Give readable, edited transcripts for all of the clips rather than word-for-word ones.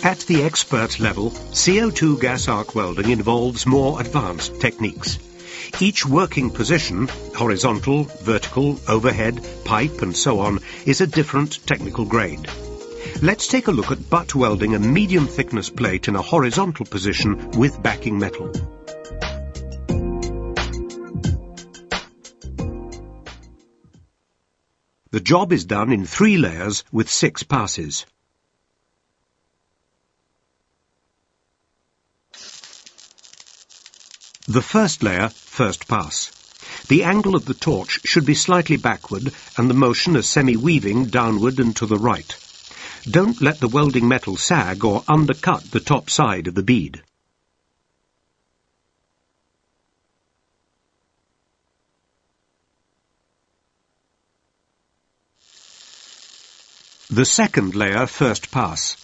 At the expert level, CO2 gas arc welding involves more advanced techniques. Each working position, horizontal, vertical, overhead, pipe and so on, is a different technical grade. Let's take a look at butt welding a medium thickness plate in a horizontal position with backing metal. The job is done in 3 layers with 6 passes. The first layer, first pass. The angle of the torch should be slightly backward and the motion a semi-weaving downward and to the right. Don't let the welding metal sag or undercut the top side of the bead. The second layer, first pass.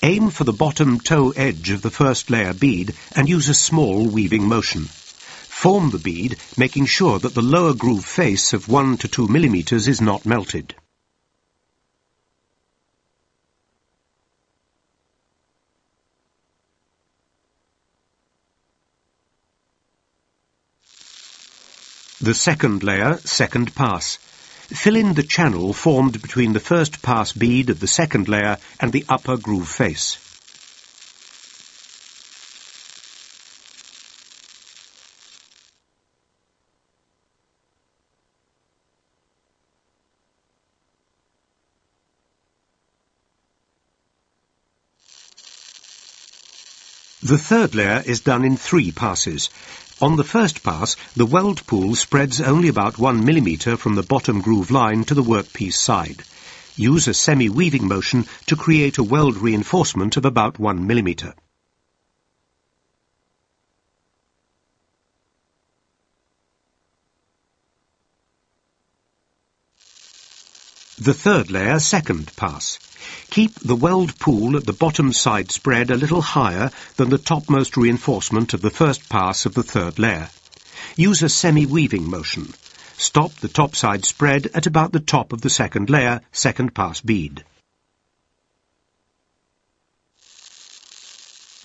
Aim for the bottom toe edge of the first layer bead and use a small weaving motion. Form the bead, making sure that the lower groove face of 1 to 2 millimeters is not melted. The second layer, second pass. Fill in the channel formed between the first pass bead of the second layer and the upper groove face. The third layer is done in 3 passes. On the first pass, the weld pool spreads only about 1 millimeter from the bottom groove line to the workpiece side. Use a semi-weaving motion to create a weld reinforcement of about 1 millimeter. The third layer, second pass. Keep the weld pool at the bottom side spread a little higher than the topmost reinforcement of the first pass of the third layer. Use a semi-weaving motion. Stop the top side spread at about the top of the second layer, second pass bead.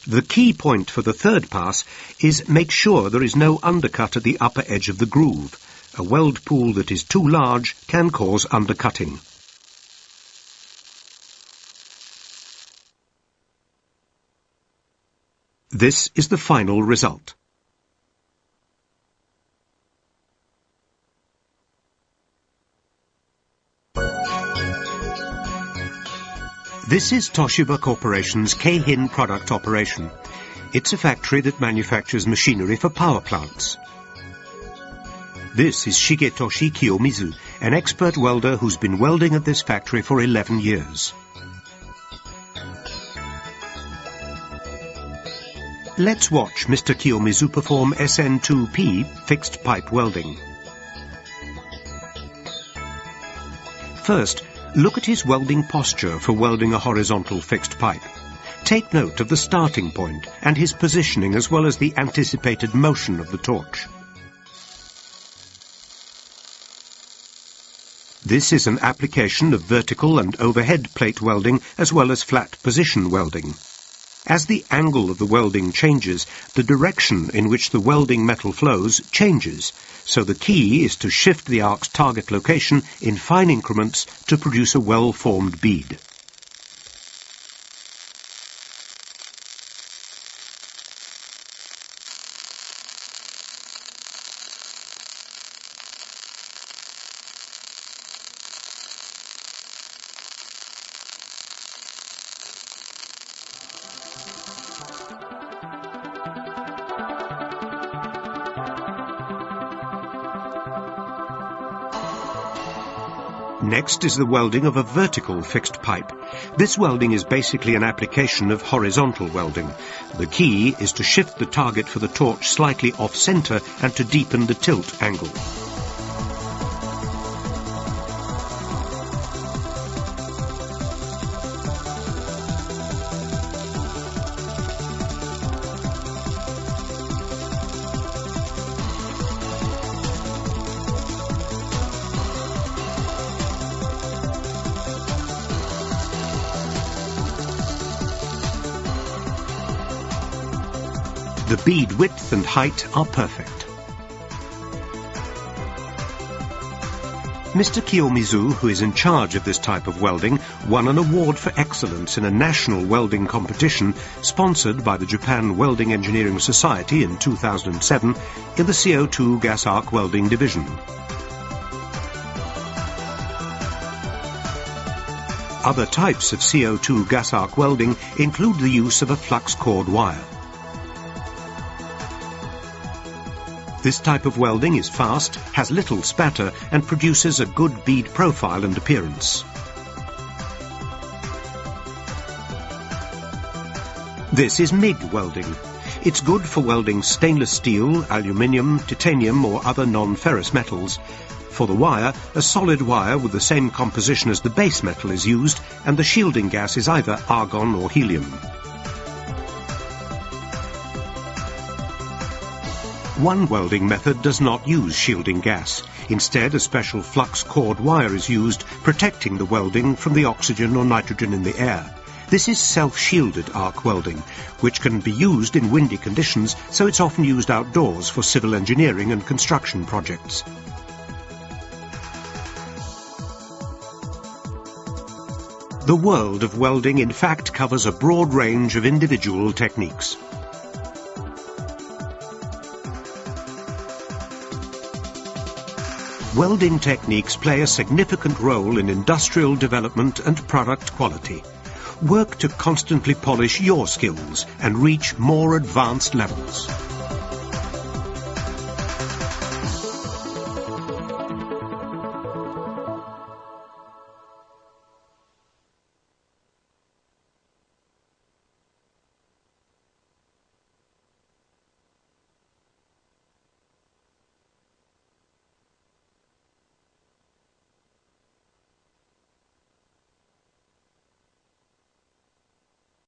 The key point for the third pass is make sure there is no undercut at the upper edge of the groove. A weld pool that is too large can cause undercutting. This is the final result. This is Toshiba Corporation's Keihin product operation. It's a factory that manufactures machinery for power plants. This is Shigetoshi Kiyomizu, an expert welder who's been welding at this factory for 11 years. Let's watch Mr. Kiyomizu perform SN2P fixed pipe welding. First, look at his welding posture for welding a horizontal fixed pipe. Take note of the starting point and his positioning as well as the anticipated motion of the torch. This is an application of vertical and overhead plate welding as well as flat position welding. As the angle of the welding changes, the direction in which the welding metal flows changes, so the key is to shift the arc's target location in fine increments to produce a well-formed bead. Next is the welding of a vertical fixed pipe. This welding is basically an application of horizontal welding. The key is to shift the target for the torch slightly off-center and to deepen the tilt angle. The bead width and height are perfect. Mr. Kiyomizu, who is in charge of this type of welding, won an award for excellence in a national welding competition sponsored by the Japan Welding Engineering Society in 2007 in the CO2 gas arc welding division. Other types of CO2 gas arc welding include the use of a flux cord wire. This type of welding is fast, has little spatter, and produces a good bead profile and appearance. This is MIG welding. It's good for welding stainless steel, aluminium, titanium, or other non-ferrous metals. For the wire, a solid wire with the same composition as the base metal is used, and the shielding gas is either argon or helium. One welding method does not use shielding gas. Instead, a special flux cord wire is used, protecting the welding from the oxygen or nitrogen in the air. This is self-shielded arc welding, which can be used in windy conditions, so it's often used outdoors for civil engineering and construction projects. The world of welding, in fact, covers a broad range of individual techniques. Welding techniques play a significant role in industrial development and product quality. Work to constantly polish your skills and reach more advanced levels.